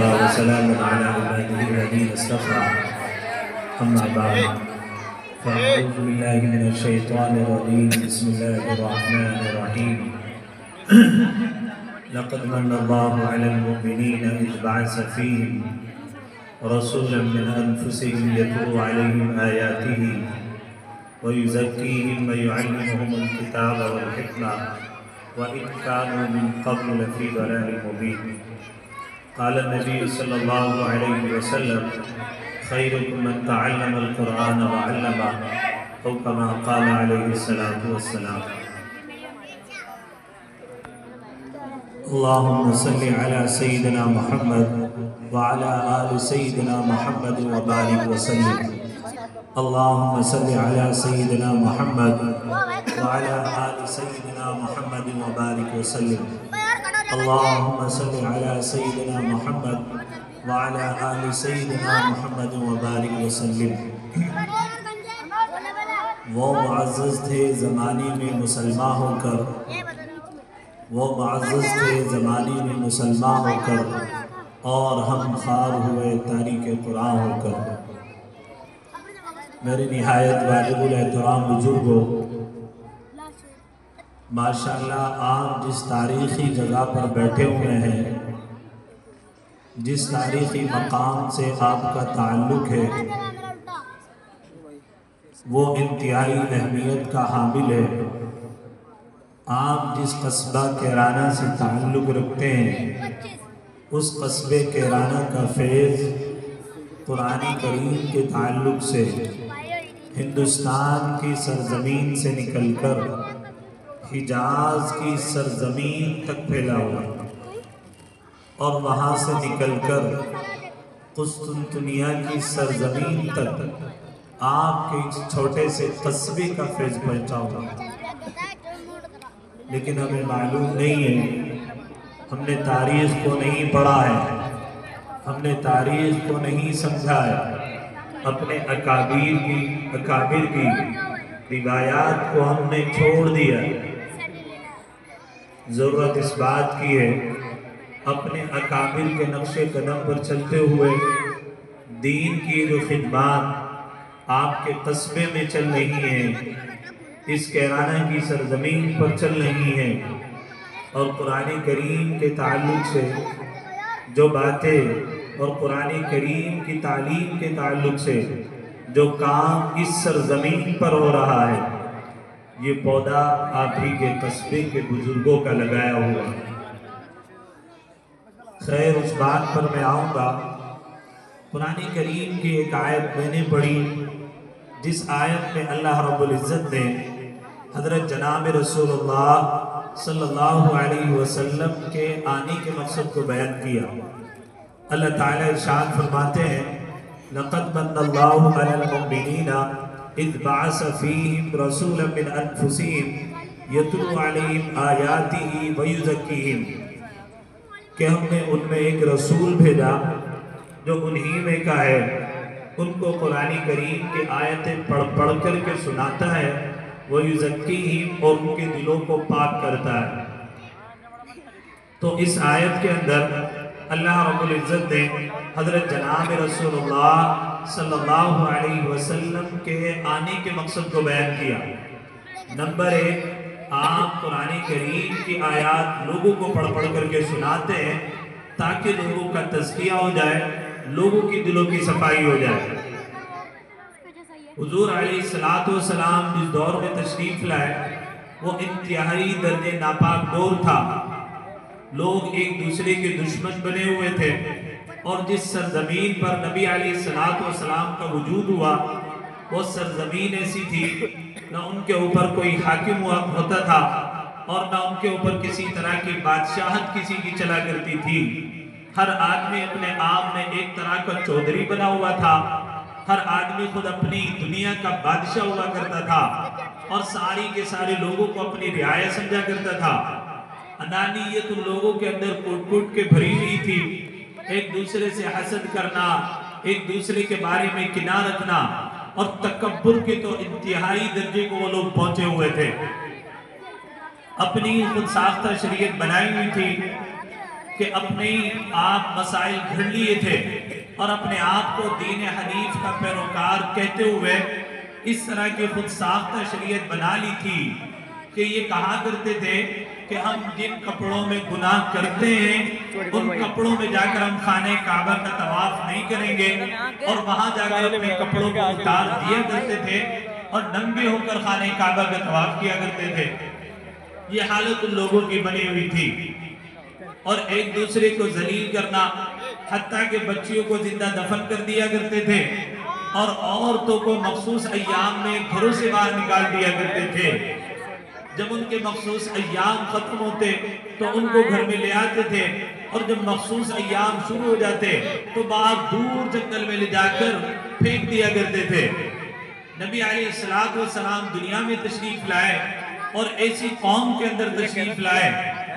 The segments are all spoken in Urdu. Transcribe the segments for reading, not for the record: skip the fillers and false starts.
وسلام على عباده الذين اصطفى أما بعد فأعوذ بالله من الشيطان الرجيم بسم الله الرحمن الرحيم لقد من الله على المؤمنين إذ بعث فيهم رسولا من أنفسهم يتلو عليهم آياته ويزكيهم ويعلمهم الكتاب والحكمة وإن كانوا من قبل لفي ضلال مبين قال النبي صلى الله عليه وسلم خيركم من تعلم القرآن وعلمه أو كما قال عليه الصلاة والسلام اللهم صل على سيدنا محمد وعلى آل سيدنا محمد وبارك وسلم اللهم صل على سيدنا محمد وعلى آل سيدنا محمد وبارك وسلم اللهم صل على سيدنا محمد وعلى آل سيدنا محمد وبارك وسلم وہ معزز تھے زمانے میں مسلمان ہو کر اور ہم خار ہوئے تاریک قرآن ہو کر میری نہایت واجب الاحترام بزرگوں ماشاءاللہ آپ جس تاریخی جگہ پر بیٹھے ہوئے ہیں جس تاریخی مقام سے آپ کا تعلق ہے وہ انتہائی اہمیت کا حامل ہے آپ جس قصبہ کیرانہ سے تعلق رکھتے ہیں اس قصبے کیرانہ کا فیض قرآن کریم کے تعلق سے ہندوستان کی سرزمین سے نکل کر حجاز کی سرزمین تک پھیلا ہوا اور وہاں سے نکل کر قسطنطنیہ کی سرزمین تک آپ کے چھوٹے سے قصبے کا فیض پہنچا ہوا لیکن ہمیں معلوم نہیں ہے ہم نے تاریخ کو نہیں پڑھا ہے ہم نے تاریخ کو نہیں سمجھا ہے اپنے اکابر کی روایات کو ہم نے چھوڑ دیا ضرورت اس بات کی ہے اپنے اکابر کے نقش قدم پر چلتے ہوئے دین کی جو خدمات آپ کے قصبے میں چل رہی ہیں اس کیرانہ کی سرزمین پر چل رہی ہیں اور قرآن کریم کے تعلق سے جو باتیں اور قرآن کریم کی تعلیم کے تعلق سے جو کام اس سرزمین پر ہو رہا ہے یہ پودا آپ ہی کے قصبے کے بزرگوں کا لگایا ہوا خیر اس بات پر میں آؤں گا قرآن کریم کی ایک آیت میں نے پڑھی جس آیت میں اللہ رب العزت نے حضرت جناب رسول اللہ صلی اللہ علیہ وسلم کے آنے کے مقصد کو بیان کیا اللہ تعالیٰ ارشاد فرماتے ہیں لَقَدْ مَنَّ اللَّهُ عَلَى الْمُؤْمِنِينَ اِذْ بَعَثَ فِيهِمْ رَسُولًا مِنْ أَنفُسِهِمْ يَتْلُو عَلَيْهِمْ آيَاتِهِ وَيُزَكِّيهِمْ کہ ہم نے ان میں ایک رسول بھیجا جو انہی میں کا ہے ان کو قرآن کریم کی آیتیں پڑھ کر کے سناتا ہے وَيُزَكِّيهِمْ اور ان کے دلوں کو پاک کرتا ہے تو اس آیت کے اندر اللہ رب العزت نے حضرت جناب رسول اللہ صلی اللہ علیہ وسلم کے آنے کے مقصد کو بیان کیا نمبر 1 آپ قرآن کریم کی آیات لوگوں کو پڑھ کر کے سناتے ہیں تاکہ لوگوں کا تزکیہ ہو جائے لوگوں کی دلوں کی صفائی ہو جائے حضور علیہ السلام جس دور میں تشریف لائے وہ انتہائی درجے ناپاک دور تھا لوگ ایک دوسرے کے دشمن بنے ہوئے تھے اور جس سرزمین پر نبی علیہ السلام کا وجود ہوا وہ سرزمین ایسی تھی نہ ان کے اوپر کوئی حاکم ہوتا تھا اور نہ ان کے اوپر کسی طرح کی بادشاہت کسی کی چلا کرتی تھی ہر آدمی اپنے آپ میں ایک طرح کا چودھری بنا ہوا تھا ہر آدمی خود اپنی دنیا کا بادشاہ ہوا کرتا تھا اور ساری کے سارے لوگوں کو اپنی رعایا سمجھا کرتا تھا انانیت ان لوگوں کے اندر کوٹ کے بھری ہوئی تھی ایک دوسرے سے حسد کرنا ایک دوسرے کے بارے میں کینہ رکھنا اور تکبر کے تو انتہائی درجے کو وہ لوگ پہنچے ہوئے تھے اپنی خود ساختہ شریعت بنائی ہوئی تھی کہ اپنے آپ مسائل گھڑ لیے تھے اور اپنے آپ کو دین حنیف کا پیروکار کہتے ہوئے اس طرح کی خود ساختہ شریعت بنا لی تھی کہ یہ کہا کرتے تھے کہ ہم جن کپڑوں میں گناہ کرتے ہیں ان کپڑوں میں جا کر ہم خانہ کعبہ کا طواف نہیں کریں گے، اور وہاں جا کر اپنے کپڑوں کو اتار دیا کرتے تھے اور ننگے ہو کر خانہ کعبہ کا طواف کیا کرتے تھے۔ یہ حالت ان لوگوں کی بنی ہوئی تھی، اور ایک دوسرے کو ذلیل کرنا، حتیٰ کہ بچیوں کو زندہ دفن کر دیا کرتے تھے اور عورتوں کو مخصوص ایام میں گھروں سے باہر نکال دیا کرتے تھے۔ جب ان کے مخصوص ایام ختم ہوتے تو ان کو گھر میں لے آتے تھے، اور جب مخصوص ایام شروع ہو جاتے تو باہر دور جنگل میں لے جا کر پھینک دیا کرتے تھے۔ نبی علیہ السلام دنیا میں تشریف لائے اور ایسی قوم کے اندر تشریف لائے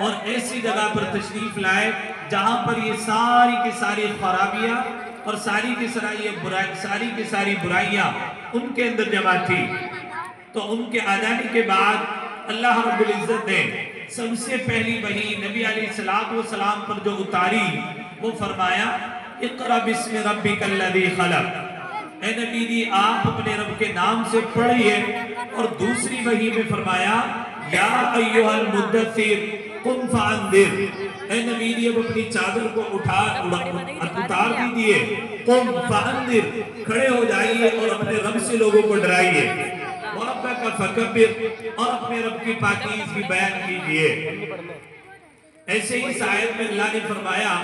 اور ایسی جگہ پر تشریف لائے جہاں پر یہ ساری کی ساری خرابیاں اور ساری کی ساری برائیاں ان کے اندر جمع تھی۔ تو ان کے آ جانے کے بعد اللہ رب العزت نے سب سے پہلی وحی نبی علیہ السلام پر جو اتاری وہ فرمایا اقرأ بسم ربک الذی خلق۔ اے نبی جی آپ اپنے رب کے نام سے پڑھئے، اور دوسری وحی میں فرمایا یا ایھا المدثر قم فانذر۔ اے نبی جی اب اپنی چادر کو اتار دیجئے، قم فانذر، کھڑے ہو جائیے اور اپنے رب سے لوگوں کو ڈرائیے، وَرَبَّكَ فَكَبِّرْ، اور اپنے رب کی پاکیزگی بیان کیجئے۔ ایسے ہی اس آیت میں اللہ نے فرمایا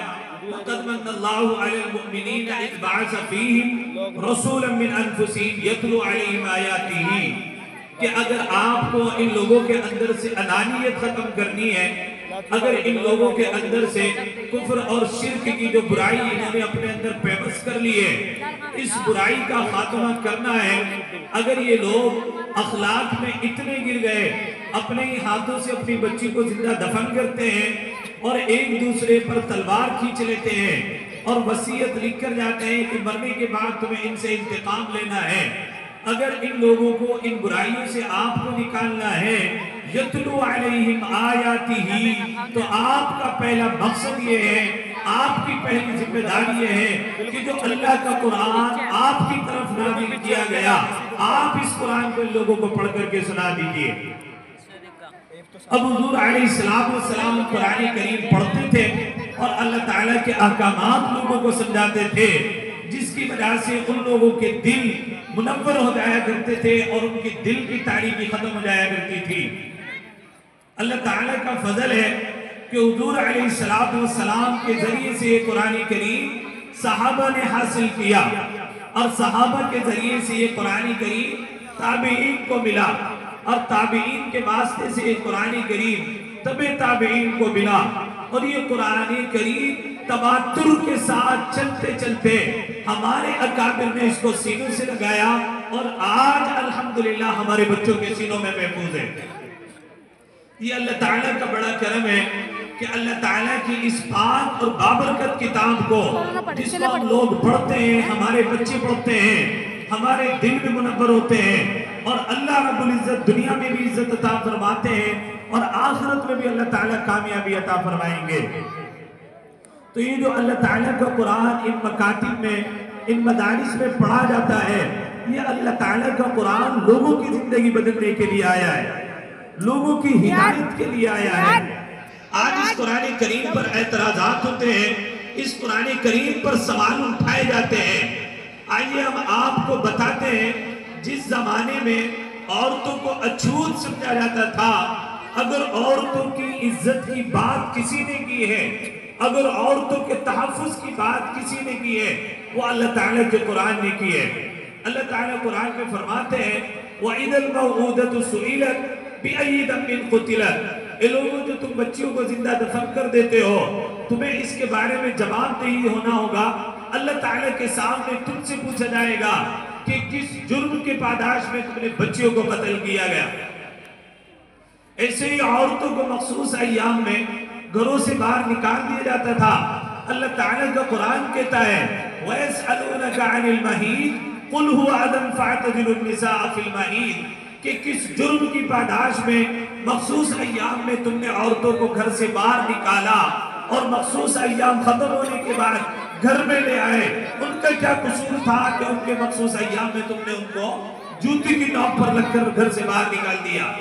وَقَدْ مَنَّ اللَّهُ عَلَى الْمُؤْمِنِينَ إِذْ بَعَثَ فِيهِمْ رَسُولًا مِّنْ أَنفُسِهِمْ يَتْلُو عَلَيْهِمْ آيَاتِهِ، کہ اگر آپ کو ان لوگوں کے اندر سے انانیت ختم کرنی ہے، اگر ان لوگوں کے اندر سے کفر اور شرک کی جو برائی انہوں نے اپنے اندر پیوست کر لی ہے، اس برائی کا خاتمہ کرنا ہے، اگر یہ لوگ اخلاق میں اتنے گر گئے، اپنے ہی ہاتھوں سے اپنی بچی کو زندہ دفن کرتے ہیں اور ایک دوسرے پر تلوار کھینچ لیتے ہیں اور وصیت لکھ کر جاتے ہیں کہ مرنے کے بعد تمہیں ان سے انتقام لینا ہے، اگر ان لوگوں کو ان برائیوں سے آپ کو نکالنا ہے یتلو علیہم آیاتہ، تو آپ کا پہلا مقصد یہ ہے، آپ کی پہلی ذمہ داری یہ ہے کہ جو اللہ کا قرآن آپ کی طرف نازل کیا گیا، آپ اس قرآن کو ان لوگوں کو پڑھ کر کے سنا دیجئے۔ اب حضور علیہ السلام قرآن کریم پڑھتے تھے اور اللہ تعالیٰ کے احکامات لوگوں کو سمجھاتے تھے، جس کی وجہ سے ان لوگوں کے دل منور ہو جایا کرتے تھے اور ان کے دل کی تاریکی ختم ہو جایا کرتی تھی۔ اللہ تعالیٰ کا فضل ہے کہ حضور علیہ السلام کے ذریعے سے یہ قرآن کریم صحابہ نے حاصل کیا، اور صحابہ کے ذریعے سے یہ قرآن کریم تابعین کو ملا، اور تابعین کے واسطے سے یہ قرآن کریم تبع تابعین کو ملا، اور یہ قرآن کریم تواتر کے ساتھ چلتے چلتے ہمارے اکابر نے اس کو سینوں سے لگایا، اور آج الحمدللہ ہمارے بچوں کے سینوں میں محفوظ ہے۔ یہ اللہ تعالیٰ کا بڑا کرم ہے کہ اللہ تعالیٰ کی اس پاک اور بابرکت کتاب کو جس کو ہم لوگ پڑھتے ہیں، ہمارے بچے پڑھتے ہیں، ہمارے دل میں منور ہوتے ہیں، اور اللہ رب العزت دنیا میں بھی عزت عطا فرماتے ہیں اور آخرت میں بھی اللہ تعالیٰ کامیابی عطا فرمائیں گے۔ تو یہ جو اللہ تعالیٰ کا قرآن ان مکاتب میں، ان مدارس میں پڑھا جاتا ہے، یہ اللہ تعالیٰ کا قرآن لوگوں کی زندگی بدلنے کے لیے آیا ہے، لوگوں کی ہدایت کے لیے آیا ہے۔ آج اس قرآن کریم پر اعتراضات ہوتے ہیں، اس قرآن کریم پر سوال اٹھائے جاتے ہیں۔ آئیے ہم آپ کو بتاتے ہیں، جس زمانے میں عورتوں کو اچھوت سمجھا جاتا تھا، اگر عورتوں کی عزت کی بات کسی نے کی ہے، اگر عورتوں کے تحفظ کی بات کسی نے کی ہے، وہ اللہ تعالیٰ کے قرآن نے کی ہے۔ اللہ تعالیٰ قرآن میں فرماتے ہیں وَإِذَا الْمَوْعُودَةُ سُئِلَتْ بِأَيِّ ذَنبٍ قُتِلَتْ، اے لوگوں جو تم بچیوں کو زندہ دفن کر دیتے ہو، تمہیں اس کے بارے میں جواب دہی ہونا ہوگا۔ اللہ تعالیٰ کے سامنے تم سے پوچھا جائے گا کہ کس جرم کے پاداش میں تم نے بچیوں کو قتل کیا گیا۔ ایسے ہی عورتوں کو مخصوص ایام میں گھروں سے باہر نکال دیا جاتا تھا۔ اللہ تعالیٰ کا قرآن کہتا ہے وَيَسْأَلُونَكَ عَنِ الْمَحِيضِ قُلْ هُوَ أَذًى فَاعْتَزِلُوا النِّسَاءَ فِي الْمَحِيضِ، کہ کس جرم کی پاداش میں مخصوص ایام میں تم نے عورتوں کو گھر سے باہر نکالا، اور مخصوص ایام ختم ہونے کے بعد گھر میں لے آئے، ان کا کیا قصور تھا کہ ان کے مخصوص ایام میں تم نے ان کو جوتی کی نوک پر لگ کر گھر سے باہر نکال دیا؟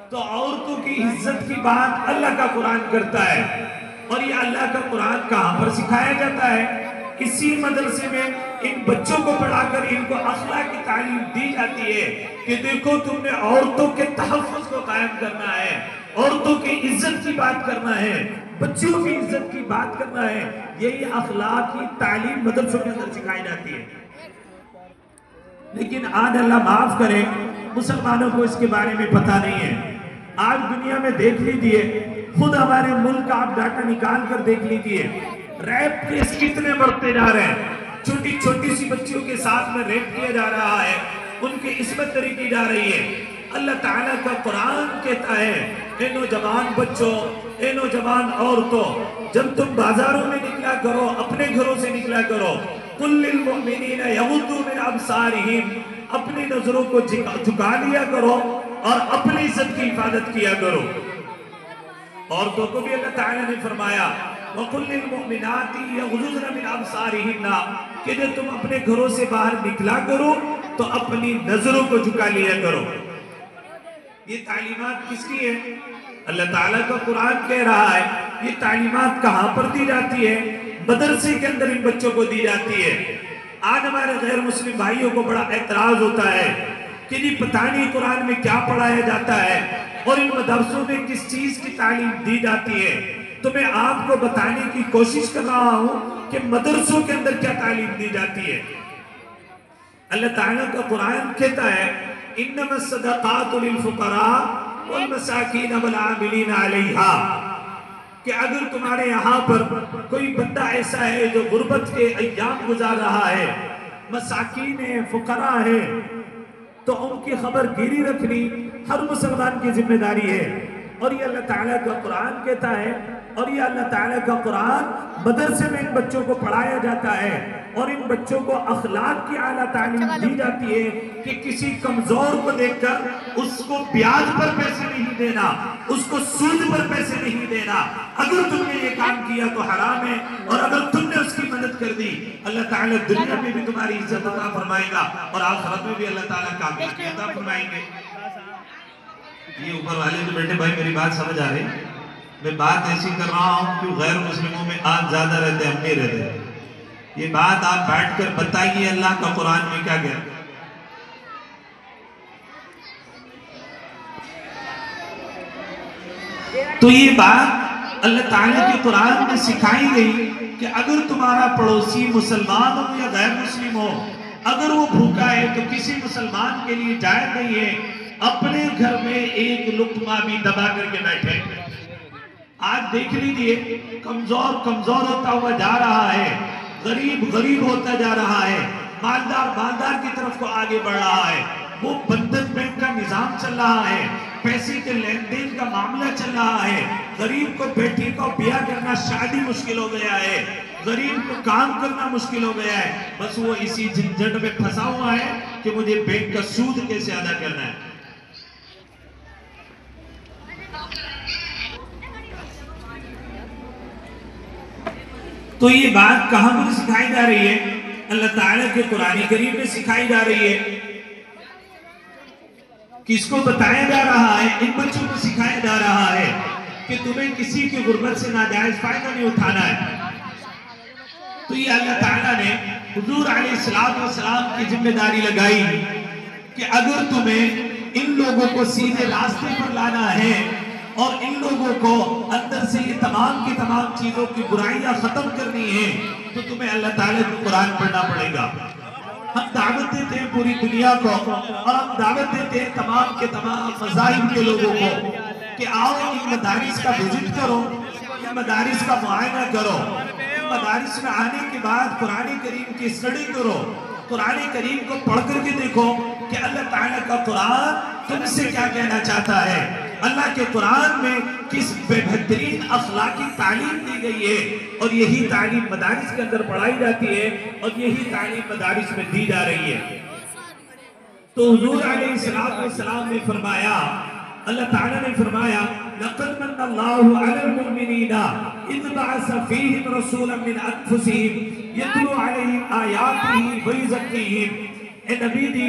تو عورتوں کی عزت کی بات اللہ کا قرآن کرتا ہے، اور یہ اللہ کا قرآن کہاں پر سکھایا جاتا ہے؟ اسی مدرسے میں ان بچوں کو پڑھا کر ان کو اخلاق کی تعلیم دی جاتی ہے کہ دیکھو تم نے عورتوں کے تحفظ کو قائم کرنا ہے، عورتوں کی عزت کی بات کرنا ہے، بچوں کی عزت کی بات کرنا ہے۔ یہی اخلاق کی تعلیم مدرسوں کے اندر سکھائی جاتی ہے۔ لیکن آج اللہ معاف کرے مسلمانوں کو اس کے بارے میں پتہ نہیں ہے۔ آج دنیا میں دیکھ لیجئے، خود ہمارے ملک کا آپ ڈاٹا نکال کر دیکھ لیجئے، ریپ کیس کتنے بڑھتے جا رہے ہیں۔ چھوٹی چھوٹی سی بچیوں کے ساتھ میں ریپ کیا جا رہا ہے، ان کی عصمت دری کی جا رہی ہے۔ اللہ تعالیٰ کا قرآن کہتا ہے اے نوجوان بچوں، اے نوجوان عورتوں، جب تم بازاروں میں نکلا کرو، اپنے گھروں سے نکلا کرو، قُلْ لِلْمُؤْمِنِينَ يَغُضُّوا مِنْ أَبْصَارِهِمْ، اپنی نظروں کو جھکا لیا کرو اور اپنی عزت کی حفاظت کیا کرو۔ عورتوں کو بھی اللہ تعالیٰ نے فرمایا وَقُلْ لِلْمُؤْمِنَاتِ يَغْضُضْنَ مِنْ أَبْصَارِهِنَّ کہ جب تم اپنے گھروں سے باہر نکلا کرو تو اپنی نظروں کو جھکا لیا کرو۔ یہ تعلیمات کس کی ہے؟ اللہ تعالیٰ کا قرآن کہہ رہا ہے۔ یہ تعلیمات کہاں پر دی جاتی ہے؟ مدرسے کے اندر ان بچوں کو دی جاتی ہے۔ آج ہمارے غیر مسلم بھائیوں کو بڑا اعتراض ہوتا ہے کہ جی پتہ نہیں قرآن میں کیا پڑھایا جاتا ہے اور ان مدرسوں میں کس چیز کی تعلیم دی جاتی ہے۔ تو میں آپ کو بتانے کی کوشش کر رہا ہوں کہ مدرسوں کے اندر کیا تعلیم دی جاتی ہے۔ اللہ تعالیٰ کا قرآن کہتا ہے انما الصدقات للفقراء والمساکین والعاملین علیہا، کہ اگر تمہارے یہاں پر کوئی بندہ ایسا ہے جو غربت کے ایام گزار رہا ہے، مساکین ہے، فقراء ہے، تو ان کی خبر گیری رکھنی ہر مسلمان کی ذمہ داری ہے۔ اور یہ اللہ تعالیٰ کا قرآن کہتا ہے، اور یہ اللہ تعالیٰ کا قرآن مدرسے میں ان بچوں کو پڑھایا جاتا ہے، اور ان بچوں کو اخلاق کی اعلیٰ تعلیم دی جاتی ہے کہ کسی کمزور کو دیکھ کر اس کو بیاج پر پیسے نہیں دینا، اس کو سود پر پیسے نہیں دینا۔ اگر تم نے یہ کام کیا تو حرام ہے، اور اگر تم نے اس کی مدد کر دی اللہ تعالیٰ دنیا میں بھی تمہاری عزت عطا فرمائے گا اور آخرت میں بھی اللہ تعالیٰ کامیابی عطا فرمائیں گے۔ یہ اوپر والے جو بیٹے بھائی میری بات سمجھ آ رہی؟ میں بات ایسی کر رہا ہوں کہ غیر مسلموں میں آج زیادہ رہتے ہیں، ہم نہیں رہتے۔ یہ بات آپ بیٹھ کر بتائیے اللہ کا قرآن میں کیا گیا۔ تو یہ بات اللہ تعالیٰ کے قرآن میں سکھائی گئی کہ اگر تمہارا پڑوسی مسلمان ہو یا غیر مسلم ہو، اگر وہ بھوکا ہے تو کسی مسلمان کے لیے جائز نہیں ہے اپنے گھر میں ایک لقمہ بھی دبا کر کے بیٹھے۔ آج دیکھ لیجئے کمزور ہوتا ہوا جا رہا ہے، غریب ہوتا جا رہا ہے، مالدار کی طرف کو آگے بڑھ رہا ہے۔ وہ بندھن بینک کا نظام چل رہا ہے، پیسے کے لین دین کا معاملہ چل رہا ہے، غریب کو بیٹی کو بیاہ کرنا شادی مشکل ہو گیا ہے، غریب کو کام کرنا مشکل ہو گیا ہے، بس وہ اسی جھنجھٹ میں پھنسا ہوا ہے کہ مجھے بینک کا سود کیسے ادا کرنا ہے۔ تو یہ بات کہاں پر سکھائی جا رہی ہے؟ اللہ تعالیٰ کے قرآن کریم میں سکھائی جا رہی ہے۔ کس کو بتایا جا رہا ہے؟ ان بچوں کو سکھایا جا رہا ہے کہ تمہیں کسی کی غربت سے ناجائز فائدہ نہیں اٹھانا ہے۔ تو یہ اللہ تعالیٰ نے حضور علیہ السلام کی ذمہ داری لگائی کہ اگر تمہیں ان لوگوں کو سیدھے راستے پر لانا ہے اور ان لوگوں کو اندر سے یہ تمام کی تمام چیزوں کی برائیاں ختم کرنی ہیں تو تمہیں اللہ تعالیٰ کو قرآن پڑھنا پڑے گا۔ ہم دعوت دیتے ہیں پوری دنیا کو، اور ہم دعوت دیتے ہیں تمام کے تمام مذاہب کے لوگوں کو کہ آؤ ان مدارس کا وزٹ کرو، ان مدارس کا معائنہ کرو، ان مدارس میں آنے کے بعد قرآن کریم کی اسٹڈی کرو، قرآن کریم کو پڑھ کر کے دیکھو کہ اللہ تعالیٰ کا قرآن تم سے کیا کہنا چاہتا ہے۔ اللہ کے قرآن میں کس بہترین اخلاقی تعلیم دی گئی ہے، اور یہی تعلیم مدارس کے اندر پڑھائی جاتی ہے، اور یہی تعلیم مدارس میں دی جا رہی ہے۔ تو حضور علیہ السلام نے فرمایا، اللہ تعالیٰ نے فرمایا لقد من اللہ علی المؤمنین اذ بعث فیہم رسولا من انفسہم یتلو علیہم آیاتہ ویزکیہم۔ اے نبی جی،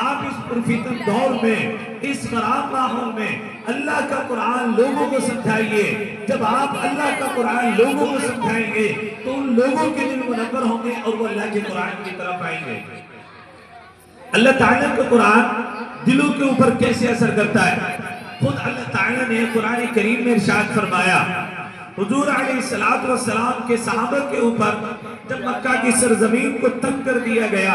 آپ اس پرفتن دور میں، اس خراب ماحول میں اللہ کا قرآن لوگوں کو سمجھائیے۔ جب آپ اللہ کا قرآن لوگوں کو سمجھائیں گے تو ان لوگوں کے دل منور ہوں گے اور وہ اللہ کے قرآن کی طرف آئیں گے۔ اللہ تعالیٰ کا قرآن دلوں کے اوپر کیسے اثر کرتا ہے؟ خود اللہ تعالیٰ نے قرآن کریم میں ارشاد فرمایا، حضور علیہ السلام کے صحابہ کے اوپر جب مکہ کی سرزمین کو تنگ کر دیا گیا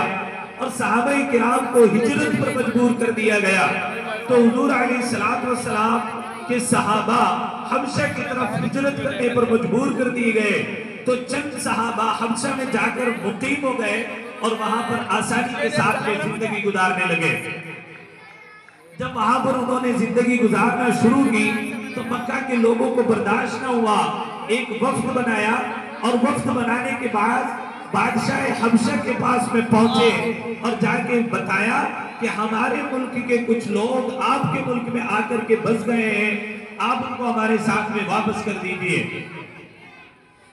اور صحابہ کرام کو ہجرت پر مجبور کر دیا گیا تو حضور علیہ السلام کے صحابہ حبشہ کی طرف ہجرت کرنے پر مجبور کر دیے گئے تو چند صحابہ حبشہ میں جا کر مقیم ہو گئے اور وہاں پر آسانی کے ساتھ میں زندگی گزارنے لگے۔ جب وہاں پر انہوں نے زندگی گزارنا شروع کی تو مکہ کے لوگوں کو برداشت نہ ہوا، ایک وفد بنایا اور وفد بنانے کے بعد بادشاہ حبشہ کے پاس میں پہنچے اور جا کے بتایا کہ ہمارے ملک کے کچھ لوگ آپ کے ملک میں آ کر کے بس گئے ہیں، آپ ان کو ہمارے ساتھ میں واپس کر دیجئے۔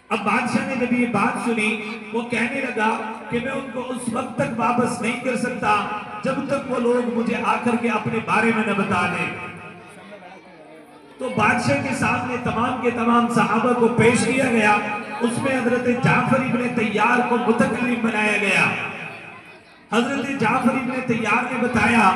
اب بادشاہ نے جب یہ بات سنی وہ کہنے لگا کہ میں ان کو اس وقت تک واپس نہیں کر سکتا جب تک وہ لوگ مجھے آ کر کے اپنے بارے میں نہ بتا دیں۔ تو بادشاہ کے سامنے تمام کے تمام صحابہ کو پیش کیا گیا، اس میں حضرت جعفر ابن طیار کو متکلم بنایا گیا۔ حضرت جعفر ابن طیار نے بتایا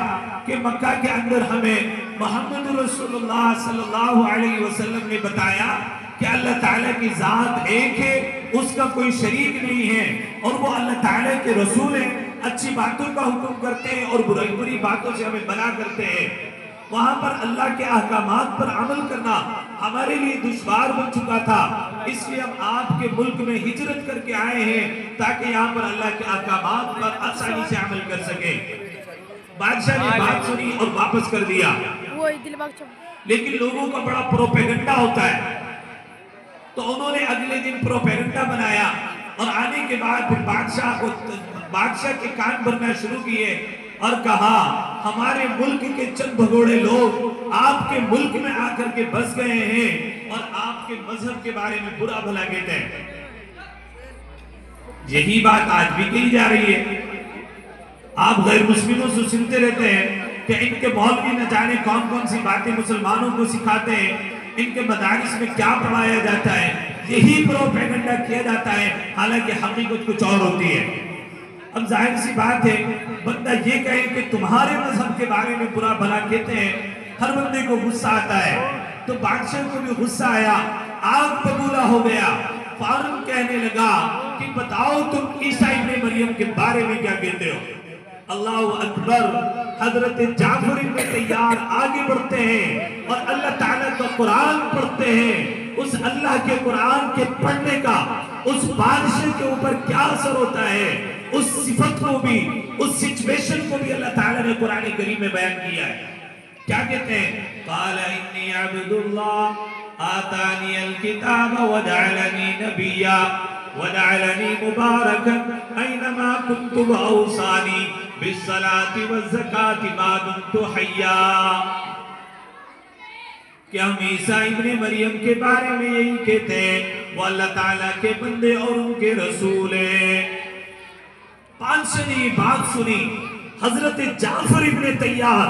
کہ مکہ کے اندر ہمیں محمد رسول اللہ صلی اللہ علیہ وسلم نے بتایا کہ اللہ تعالیٰ کی ذات ایک ہے، اس کا کوئی شریک نہیں ہے اور وہ اللہ تعالیٰ کے رسول ہیں، اچھی باتوں کا حکم کرتے ہیں اور بری باتوں سے ہمیں منع کرتے ہیں۔ وہاں پر اللہ کے احکامات پر عمل کرنا ہمارے لیے دشوار بن چکا تھا، اس لیے ہم آپ کے ملک میں ہجرت کر کے آئے ہیں تاکہ یہاں پر اللہ کے احکامات پر آسانی سے عمل کر سکیں۔ بادشاہ نے بات سنی اور واپس کر دیا، لیکن لوگوں کا بڑا پروپیگنڈا ہوتا ہے تو انہوں نے اگلے دن پروپیگنڈا بنایا اور آنے کے بعد پھر بادشاہ کے کان بھرنا شروع کیے اور کہا ہمارے ملک کے چند بھگوڑے لوگ آپ کے ملک میں آ کر کے بس گئے ہیں اور آپ کے مذہب کے بارے میں برا بھلا کہتے ہیں۔ یہی بات آج بھی کہی جا رہی ہے۔ آپ غیر مسلموں سے سنتے رہتے ہیں کہ ان کے مولوی نہ جانے کون کون سی باتیں مسلمانوں کو سکھاتے ہیں، ان کے مدارس میں کیا پڑھایا جاتا ہے، یہی پروپیگنڈا کیا جاتا ہے، حالانکہ حقیقت کچھ اور ہوتی ہے۔ اب ظاہر سی بات ہے بندہ یہ کہے کہ تمہارے مذہب کے بارے میں برا بھلا کہتے ہیں، ہر بندے کو غصہ آتا ہے۔ تو بادشاہ کو بھی غصہ آیا، آگ ببولا ہو گیا، فوراً کہنے لگا کہ بتاؤ تم عیسیٰ ابن مریم کے بارے میں کیا کہتے ہو۔ اللہ اکبر، حضرت جعفر ابن طیار آگے بڑھتے ہیں اور اللہ تعالیٰ کا قرآن پڑھتے ہیں۔ اس اللہ کے قرآن کے پڑھنے کا اس بادشاہ کے اوپر کیا اثر ہوتا ہے، اس صفت کو بھی، اس سچویشن کو بھی اللہ تعالیٰ نے قرآن کریم میں بیان کیا ہے۔ کیا کہتے ہیں؟ قال انی عبد اللہ آتانی الکتاب وجعلنی نبیا وجعلنی مبارکا اینما کنت واوصانی بالصلاة والزکاة ما دمت حیا۔ کہ ہم عیسیٰ ابن مریم کے بارے میں یہی کہتے ہیں وہ اللہ تعالیٰ کے بندے اور ان کے رسول ہیں۔ بادشاہ نے یہ بات سنی، حضرت جعفر ابن طیار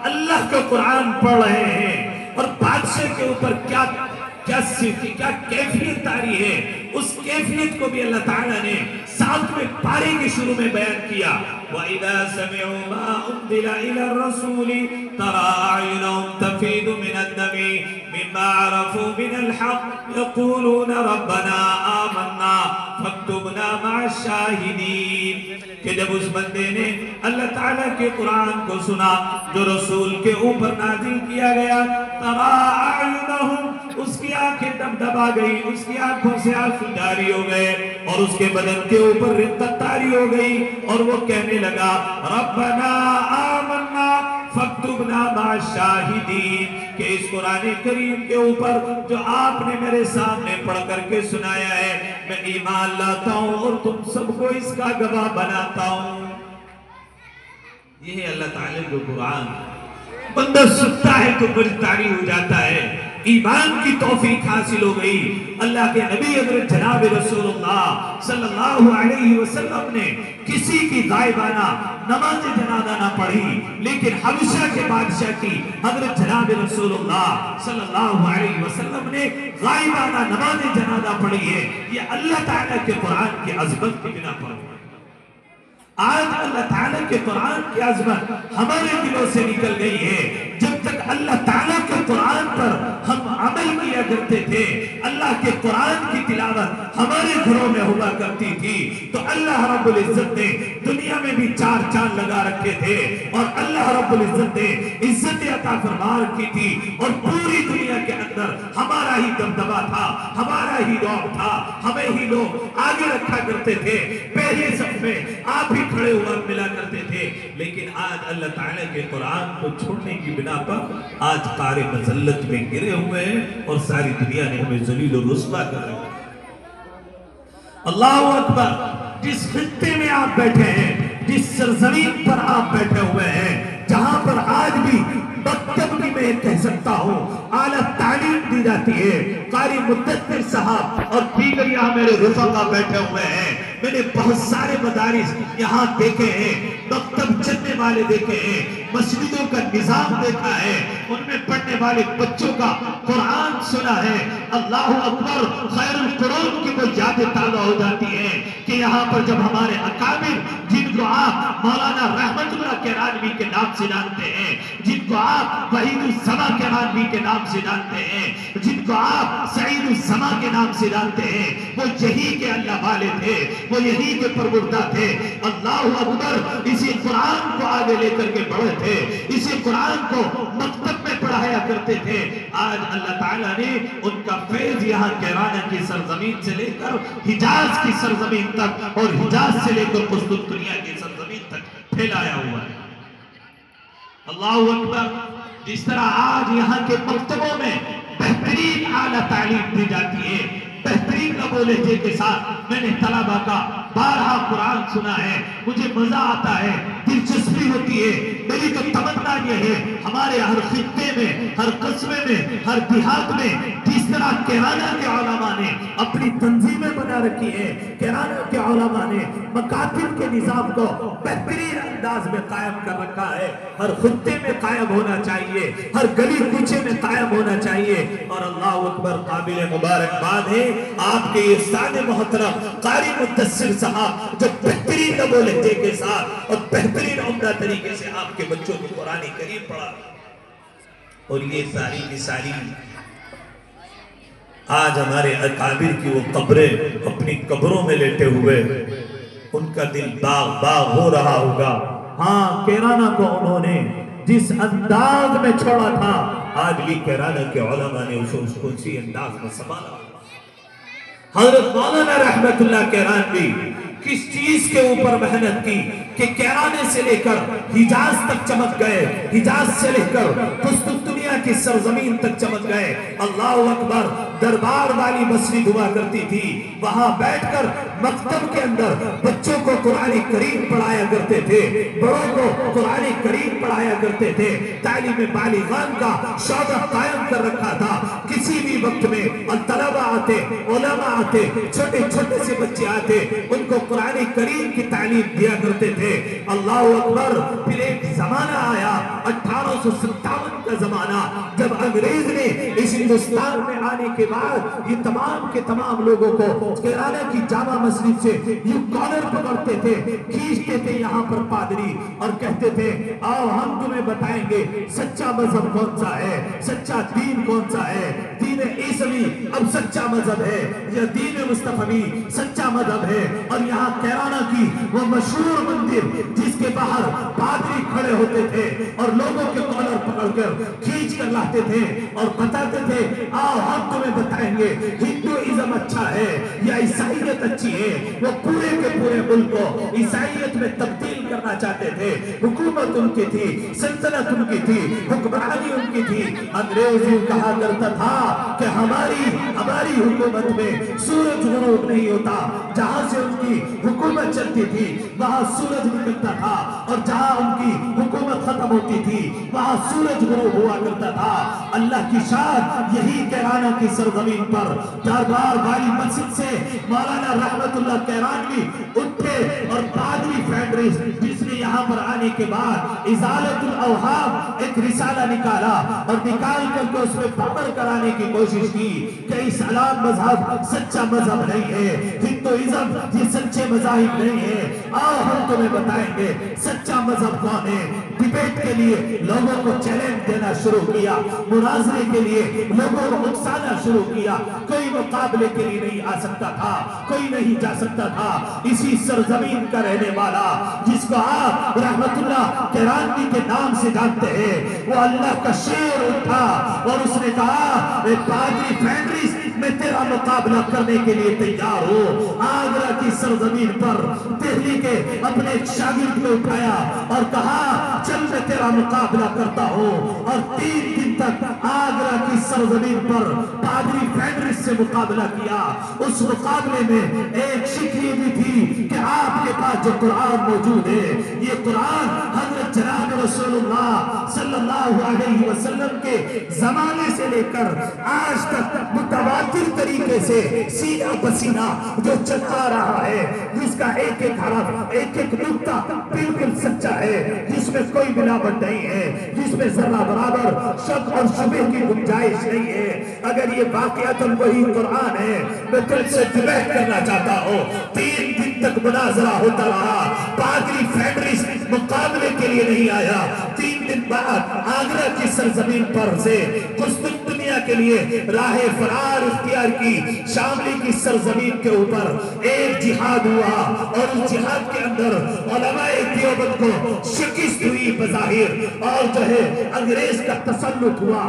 اللہ کا قرآن پڑھ رہے ہیں اور بادشاہ کے اوپر کیا کیفیت تاری ہے، اس کیفیت کو بھی اللہ تعالیٰ نے 7ویں پارے کے شروع میں بیان کیا۔ وَإِذَا سَمِعُوا مَا أُنزِلَ إِلَى الرَّسُولِ تَرَىٰ أَعْيُنَهُمْ تَفِيضُ مِنَ الدَّمِ مِمَّا عَرَفُوا مِنَ الْحَقِّ يَقُولُونَ رَبَّنَا آمَنَّا فَاكْتُبْنَا مَعَ الشَّاهِدِينَ۔ کہ جب اس بندے نے اللہ تعالیٰ کے قرآن کو سنا جو رسول کے اوپر نازل کیا گیا، تَرَىٰ أَعْيُنَهُمْ، اس کی آنکھیں دبدبا گئی، اس کی آنکھوں سے آنسو جاری ہو گئے اور اس کے بدن کے اوپر رقت طاری ہو گئی اور وہ کہنے لگا ربنا آمنا فاکتبنا مع الشاہدین، کہ اس قرآن کریم کے اوپر جو آپ نے میرے سامنے پڑھ کر کے سنایا ہے میں ایمان لاتا ہوں اور تم سب کو اس کا گواہ بناتا ہوں۔ یہ ہے اللہ تعالیٰ کو قرآن، بندہ سنتا ہے تو بڑی طاری ہو جاتا ہے، ایمان کی توفیق حاصل ہو گئی۔ اللہ کے نبی حضرت جناب رسول اللہ صلی اللہ علیہ وسلم نے کسی کی غائبانہ نماز جنازہ نہ پڑھی، لیکن حبشہ کے بادشاہ کی حضرت جناب رسول اللہ صلی اللہ علیہ وسلم نے غائبانہ نماز جنازہ پڑھی ہے۔ یہ اللہ تعالیٰ کے قرآن کی عظمت کی بنا پر۔ آج اللہ تعالیٰ کے قرآن کی عظمت ہمارے دلوں سے نکل گئی ہے۔ جب تک اللہ تعالیٰ کے قرآن پر ہم عمل کیا کرتے تھے، اللہ کے قرآن کی تلاوت ہمارے گھروں میں ہوا کرتی تھی، تو اللہ رب العزت نے دنیا میں بھی چار چاند لگا رکھے تھے، اور اللہ رب العزت نے عزت عطا فرما رکھی تھی، اور پوری دنیا کے اندر ہمارا ہی دبدبا تھا، ہمارا ہی رعب تھا، ہمیں ہی لوگ آگے رکھا کرتے تھے، پہلے صف میں آپ ہی کھڑے ہوا ملا کرتے تھے۔ لیکن آج اللہ تعالیٰ کے قرآن کو چھوڑنے کی بنا پر آج قار مذلت میں گرے ہوئے ہیں، اور ساری دنیا نے ہمیں ذلیل و رسوا کر رکھا ہے۔ اللہ اکبر! جس خطے میں آپ بیٹھے ہیں، جس سرزمین پر آپ بیٹھے ہوئے ہیں، جہاں پر آج بھی مکتب کی میں کہہ سکتا ہوں اعلیٰ تعلیم دی جاتی ہے، قاری مدثر صاحب اور دیگر یہاں میرے رفقا بیٹھے ہوئے ہیں، میں نے بہت سارے مدارس یہاں دیکھے ہیں، مکتب چلنے والے دیکھے ہیں، مسجدوں کا نظام دیکھا ہے، ان میں پڑھنے والے بچوں کا قرآن سنا ہے۔ اللہ اکبر! خیر القرون کی وہ یادیں تازہ ہو جاتی ہیں کہ یہاں پر جب ہمارے اکابر، جن کو آپ مولانا رحمت اللہ کیرانوی کے نام سے جانتے ہیں، جن کو آپ وحید السما کیرانوی کے نام سے جانتے ہیں، جن کو آپ سعید السما کے نام سے جانتے ہیں، وہ یہی کے اللہ والے تھے، وہ یہی کے پروردہ تھے۔ اللہ اکبر! اسی قرآن کو آگے لے کر کے بڑھے تھے، اسی قرآن کو مکتب میں پڑھایا کرتے تھے۔ آج اللہ تعالیٰ نے ان کا فیض یہاں کیرانہ کی سرزمین سے لے کر حجاز کی سرزمین تک، اور حجاز سے لے کر قسطنطنیہ کی سرزمین تک پھیلایا ہوا ہے۔ اللہ اکبر! جس طرح آج یہاں کے مکتبوں میں بہترین اعلیٰ تعلیم دی جاتی ہے، بہترین لب و لہجے کے ساتھ میں نے طلبہ کا بارہا قرآن سنا ہے، مجھے مزہ آتا ہے، دلچسپی ہوتی ہے۔ میری تو تمنا یہ ہے ہمارے ہر خطے میں، ہر قصبے میں، ہر دیہات میں جس طرح کیرانہ کے علماء نے اپنی تنظیمیں بنا رکھی ہیں، کیرانہ کے علماء نے مکاتب کے نظام کو بہترین انداز میں قائم کر رکھا ہے، ہر خطے میں قائم ہونا چاہیے، ہر گلی کوچے میں قائم ہونا چاہیے۔ اور اللہ اکبر! قابل مبارکباد ہے آپ کے یہ سادے محترم قاری مدثر صاحب، جو بہترین لب و لہجے کے ساتھ اور بہترین عمدہ طریقے سے آپ کے بچوں کو قرآن کریم پڑھا، اور یہ ساری کی ساری آج ہمارے اکابر کی وہ قبریں اپنی قبروں میں لیٹے ہوئے، ان کا دل باغ باغ ہو رہا ہوگا۔ ہاں، کیرانہ کو انہوں نے جس انداز میں چھوڑا تھا، آج بھی کیرانہ کے علماء نے اس کو اسی انداز میں سنبھالا۔ حضرت مولانا رحمت اللہ کیرانوی کس چیز کے اوپر محنت کی کہ کیرانے سے لے کر حجاز تک چمک گئے، حجاز سے لے کر قسطنطنیہ کی سرزمین تک چمک گئے۔ اللہ اکبر! دربار والی مسجد ہوا کرتی تھی، وہاں بیٹھ کر مکتب کے اندر بچوں کو قرآن کریم پڑھایا کرتے تھے، بڑوں کو قرآن کریم پڑھایا کرتے تھے، تعلیم بالغان کا شعبہ قائم کر رکھا تھا۔ کسی بھی وقت میں طلبہ آتے، علماء آتے، چھوٹے چھوٹے سے بچے آتے، ان کو قرآن کریم کی تعلیم دیا کرتے تھے۔ اللہ اکبر! پھر ایک زمانہ آیا 1857 کا زمانہ، جب انگریز نے اس ہندوستان میں آنے کے بعد یہ تمام کے تمام لوگوں کو کیرانہ کی جامع مسجد سے یہ کالر پکڑتے تھے، کھینچتے تھے یہاں پر پادری، اور کہتے تھے آؤ ہم تمہیں بتائیں گے سچا مذہب کون سا ہے، سچا دین کون سا ہے۔ دین عیسوی اب سچا مذہب ہے، یا دین مصطفی سچا مذہب ہے۔ اور یہاں کیرانہ کی وہ مشہور مندر جس کے باہر پادری کھڑے ہوتے تھے اور لوگوں کے کالر پکڑ کر کھینچ کر لاتے تھے اور بتاتے تھے آؤ ہم تمہیں بتائیں گے ہندوازم اچھا ہے یا عیسائیت اچھی ہے۔ وہ پورے کے پورے ملک کو عیسائیت میں تبدیل کرنا چاہتے تھے۔ حکومت ان کی تھی، سلطنت ان کی تھی، حکمرانی ان کی تھی۔ انگریز یوں کہا کرتا تھا کہ ہماری حکومت میں سورج غروب نہیں ہوتا، جہاں سے ان کی حکومت چلتی تھی وہاں سورج نکلتا تھا، اور جہاں ان کی حکومت ختم ختم ہوتی تھی وہاں سورج غروب ہوا کرتا تھا۔ اللہ کی شان یہی کیرانہ کی سرزمین پر دربار والی مسجد سے مولانا رحمت اللہ کیرانوی اٹھے اور پادری فیڈرس جس نے یہاں پر آنے کے بعد ازالت الاوہام ایک رسالہ نکالا اور نکال کر کے اس میں بابر کرانے کی کوشش کی کہ اسلام مذہب سچا مذہب نہیں ہے، ہندوازم یہ سچے مذاہب نہیں ہے۔ آؤ ہم تمہیں بتائیں گے سچا مذہب کون ہے۔ ڈیبیٹ کے لیے لوگوں کو چیلنج دینا شروع کیا، مناظرے کے لیے لوگوں کو اکسانا شروع کیا۔ کوئی مقابلے کے لیے نہیں آ سکتا تھا، کوئی نہیں جا سکتا تھا۔ اسی سرزمین کا رہنے والا جس کو آپ رحمت اللہ کیرانوی کے نام سے جانتے ہیں، وہ اللہ کا شیر اٹھا اور اس نے کہا اے پادری فینڈریس میں تیرا مقابلہ کرنے کے لیے تیار ہوں۔ آگرہ کی سرزمین پر دہلی کے اپنے ایک شاگرد کو اٹھایا اور کہا چل میں تیرا مقابلہ کرتا ہوں، اور 3 دن تک آگرہ کی سرزمین پر پادری فینڈریس سے مقابلہ کیا۔ اس مقابلے میں ایک شکری بھی تھی کہ آپ کے پاس جو قرآن موجود ہے یہ قرآن حضرت جناب رسول اللہ صلی اللہ علیہ وسلم کے زمانے سے لے کر آج تک متواتر طریقے سے سینہ بسینہ جو چلتا رہا ہے، جس کا ایک ایک حرف ایک ایک نقطہ بالکل سچا ہے، جس میں کوئی ملاوٹ نہیں ہے، جس میں ذرہ برابر شک اور شبہ کی گنجائش نہیں ہے۔ اگر یہ واقعتاً وہی قرآن ہے میں تم سے ڈیبیٹ کرنا چاہتا ہوں۔ 3 دن تک مناظرہ ہوتا رہا، پادری فینڈریس مقابلے کے لیے نہیں آیا۔ 3 دن بعد آگرہ کی سرزمین پر سے قسطنطنیہ کے لیے راہ فرار اختیار کی۔ شاملی کی سرزمین کے اوپر ایک جہاد ہوا اور اس جہاد کے اندر علماء دیوبند کو شکست ہوئی بظاہر، اور جو ہے انگریز کا تسلط ہوا۔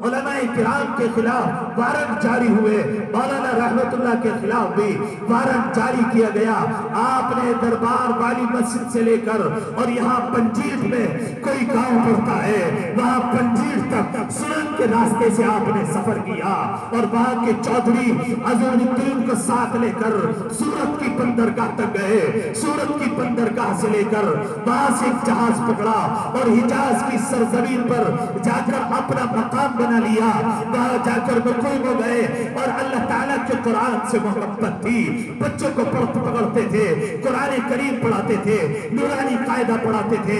علماء کرام کے خلاف وارنٹ جاری ہوئے، مولانا رحمت اللہ کے خلاف بھی وارنٹ جاری کیا گیا۔ آپ نے دربار والی مسجد سے لے کر اور یہاں پنجیر میں کوئی گاؤں پڑتا ہے وہاں پنجیر تک سنن کے راستے سے آپ نے سفر کیا، اور وہاں کے چودھری عظیم الدین کو ساتھ لے کر سورت کی بندرگاہ تک گئے۔ سورت کی بندرگاہ سے لے کر وہاں سے ایک جہاز پکڑا اور حجاز کی سرزمین پر جا کر اپنا مقام بنا لیا۔ وہاں جا کر مقیم ہو گئے اور اللہ تعالیٰ کے قرآن سے محبت تھی۔ بچوں کو پکڑتے تھے، قرآن کریم پڑھاتے تھے، نورانی قاعدہ پڑھاتے تھے۔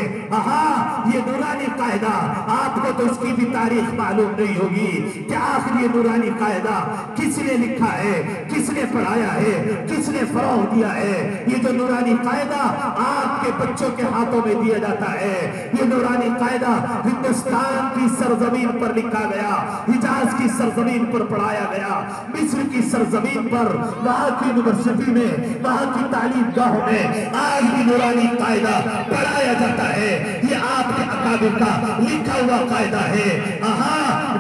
یہ نورانی قاعدہ آپ کو تو اس کی بھی تاریخ معلوم نہیں ہوگی کہ آخر یہ نورانی قاعدہ کس نے لکھا ہے، کس نے پڑھایا ہے، کس نے فروغ دیا ہے۔ یہ جو نورانی قاعدہ آپ کے بچوں کے ہاتھوں میں دیا جاتا ہے، یہ نورانی قاعدہ ہندوستان کی سرزمین پر لکھا گیا، حجاز کی سرزمین پر پڑھایا گیا، مصر کی سرزمین پر وہاں کی یونیورسٹی میں، وہاں کی تعلیم گاہوں میں آج بھی نورانی قاعدہ پڑھایا جاتا ہے۔ یہ آپ کے اکابر کا لکھا ہوا قاعدہ ہے۔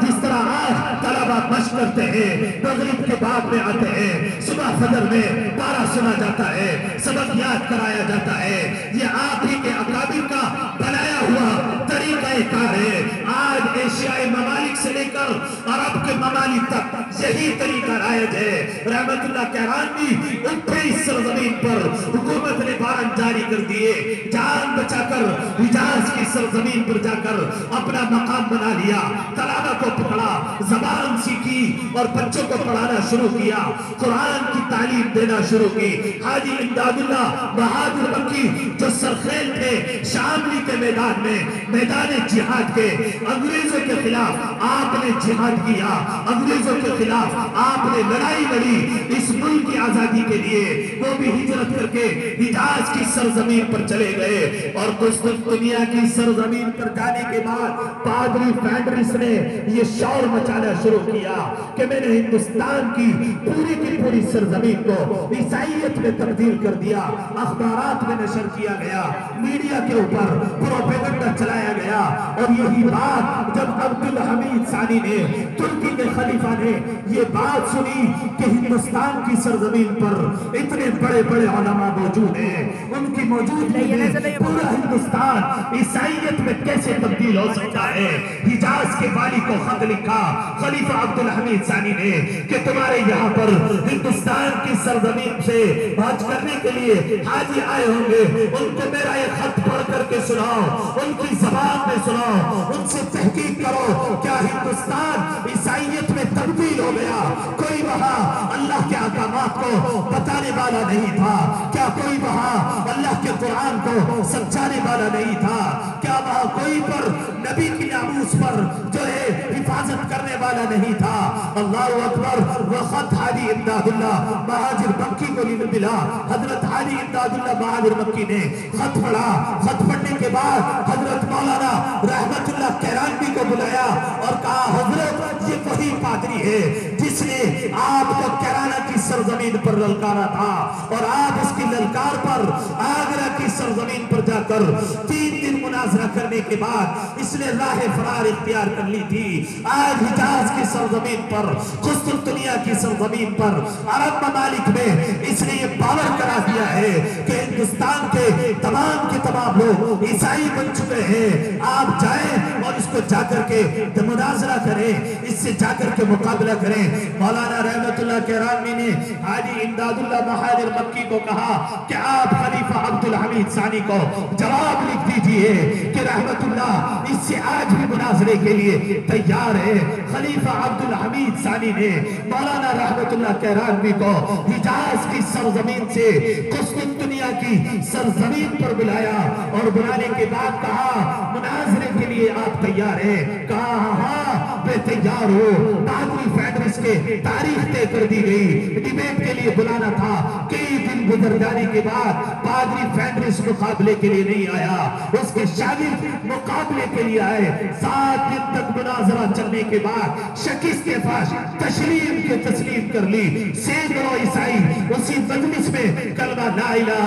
جس طرح آج طلبہ مشق کرتے ہیں، مغرب کے بعد میں آتے ہیں، صبح فجر میں پارہ سنا جاتا ہے، سبق یاد کرایا جاتا ہے، یہ آپ ہی کے اکابر کا بنایا ہوا طریقہ کار ہے۔ آج ایشیائی ممالک سے لے کر عرب کے ممالک تک یہی طریقہ رائج ہے۔ رحمت اللہ کیرانوی اٹھے اس سرزمین پر، حکومت نے وارنٹ جاری کر دیے، جان بچا کر حجاز کی سرزمین پر جا کر اپنا مقام بنا لیا، طلبہ کو پکڑا، زبان سیکھی اور بچوں کو پڑھانا شروع کیا، قرآن کی تعلیم دینا شروع کی۔ حاجی امداد اللہ بہادر مکی جو سرخیل تھے شاملی کے میدان میں، میدان جہاد کے، انگریزوں کے خلاف آپ نے جہاد کیا، انگریزوں کے خلاف آپ نے لڑائی لڑی اس ملک کی آزادی کے لیے۔ وہ بھی ہجرت کر کے حجاز کی سرزمین پر چلے گئے، اور قسطنطنیہ کی سرزمین پر جانے کے بعد پادری فینڈریس نے یہ شور مچانا شروع کیا کہ میں نے ہندوستان کی پوری سرزمین کو عیسائیت میں تبدیل کر دیا۔ اخبارات میں نشر کیا گیا، میڈیا کے اوپر پروپیگنڈا چلایا گیا، اور یہی بات جب عبدالحمید ثانی نے، ترکی کے خلیفہ نے یہ بات سنی کہ کہ ہندوستان کی سرزمین پر اتنے بڑے بڑے علماء موجود ہیں، ان کی موجودگی میں پورا ہندوستان عیسائیت میں کیسے تبدیل ہو سکتا ہے؟ حجاز کے والی کو خط لکھا خلیفہ عبدالحمید ثانی نے کہ تمہارے یہاں پر ہندوستان کی سرزمین سے حج کرنے کے لیے حاجی آئے ہوں گے، ان کو میرا یہ خط پڑھ کر کے سناؤ، ان کی زبان میں سناؤ، ان سے تحقیق کرو کیا ہندوستان عیسائیت میں تبدیل ہو گیا؟ کوئی وہاں اللہ کے احکامات کو بتانے والا نہیں تھا؟ کیا کوئی وہاں اللہ کے قرآن کو سمجھانے والا نہیں تھا؟ کیا وہاں کوئی پر نبی کی ناموس پر جو ہے حفاظت کرنے والا نہیں تھا؟ اللہ اکبر۔ وہ خط حاجی امداد اللہ مہاجر مکی کو ملا۔ حضرت حاجی امداد اللہ مہاجر مکی نے خط پڑھا۔ خط پڑھنے کے بعد حضرت مولانا رحمت اللہ کیرانوی کو بلایا اور کہا حضرت یہ وہی پادری ہے جس نے آپ کو کیرانہ کی سرزمین پر للکارا تھا، اور آپ اس کی للکار پر آگرہ کی سرزمین پر جا کر 3 دن مناظرہ کرنے کے بعد اس نے راہ فرار اختیار کر لی تھی۔ آج حجاز کی سرزمین پر، قسطنطنیہ کی سرزمین پر، عرب ممالک میں اس نے یہ باور کرا دیا ہے کہ ہندوستان کے تمام لوگ عیسائی بن چکے ہیں۔ آپ جائیں اور اس کو جا کر کے مناظرہ کریں، اس سے جا کر کے مقابلہ کریں۔ مولانا رحمت اللہ کیرانوی نے حاجی امداد اللہ مہاجر مکی کو کہا کہ آپ خلیفہ عبدالحمید ثانی کو جواب لکھ دیجئے کہ رحمت اللہ اس سے آج بھی مناظرے کے لیے تیار ہے۔ خلیفہ عبدالحمید ثانی نے مولانا رحمت اللہ کیرانوی کو حجاز کی سرزمین سے قسطنطنیہ کی سرزمین پر بلایا اور بلانے کے بعد کہا مناظرے کے لیے آپ تیار ہیں؟ کہا ہاں میں تیار ہوں۔ پادری فیڈرس کے تاریخ طے کر دی گئی، ڈیبیٹ کے لیے بلانا تھا۔ کئی دن گزر جانے کے بعد پادری فیڈرس مقابلے کے لیے نہیں آیا، اس کے شاگرد مقابلے کے لیے آئے۔ 7 دن تک مناظرہ چلنے کے بعد شکست کے فاش تسلیم کر لی۔ سینکڑوں عیسائی اسی مجلس میں کلمہ لا الہ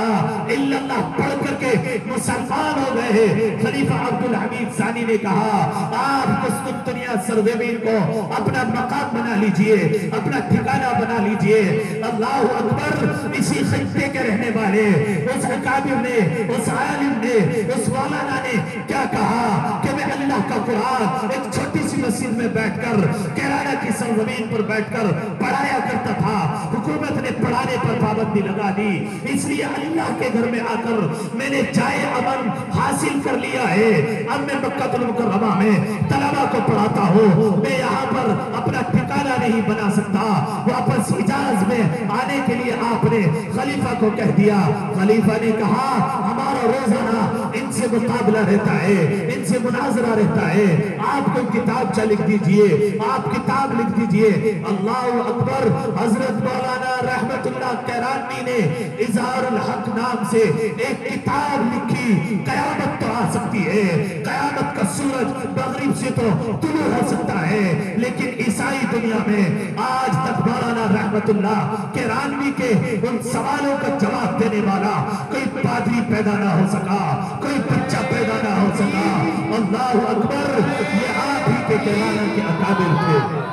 الا اللہ پڑھ کر کے مسلمان ہو گئے ہیں۔ خلیفہ عبدالحمید ثانی نے کہا آپ قسطنطنیہ سرزمین کو اپنا مقام بنا لیجئے، اپنا ٹھکانہ بنا لیجئے۔ اللہ اکبر۔ اسی خطے کے رہنے والے اس اکابر نے، اس عالم نے، اس مولانا نے کیا کہا کہ میں اللہ کا قرآن ایک چھوٹی سی مسجد میں بیٹھ کر کیرانہ کی سرزمین پر بیٹھ کر پڑھایا کرتا تھا۔ حکومت نے پڑھانے پر پابندی لگا دی، اس لیے اللہ کے گھر میں آ کر میں نے جائے امن حاصل کر لیا ہے۔ اب میں مکہ المکرمہ میں طلبہ کو پڑھاتا ہوں، میں یہاں پر اپنا ٹھکانہ نہیں بنا سکتا۔ واپس حجاز میں آنے کے لیے آپ نے خلیفہ کو کہہ دیا۔ خلیفہ نے کہا ہمارا روزانہ ان سے مقابلہ رہتا ہے، ان سے مناظرہ رہتا ہے، آپ کو کتاب لکھ دیجئے، آپ کتاب لکھ دیجئے۔ اللہ اکبر۔ حضرت مولانا رحمت اللہ کیرانوی نے اظہار الحق نام سے ایک کتاب لکھی۔ قیامت تو آ سکتی ہے، قیامت کا سورج مغرب سے تو طلوع ہو سکتا ہے، لیکن عیسائی دنیا میں آج تک مولانا رحمت اللہ کیرانوی کے ان سوالوں کا جواب دینے والا کوئی پادری پیدا نہ ہو سکا، کوئی بچہ پیدا نہ ہو سکا۔ اللہ اکبر۔ یہ آپ ہی کے کیرانہ کے اکابر تھے۔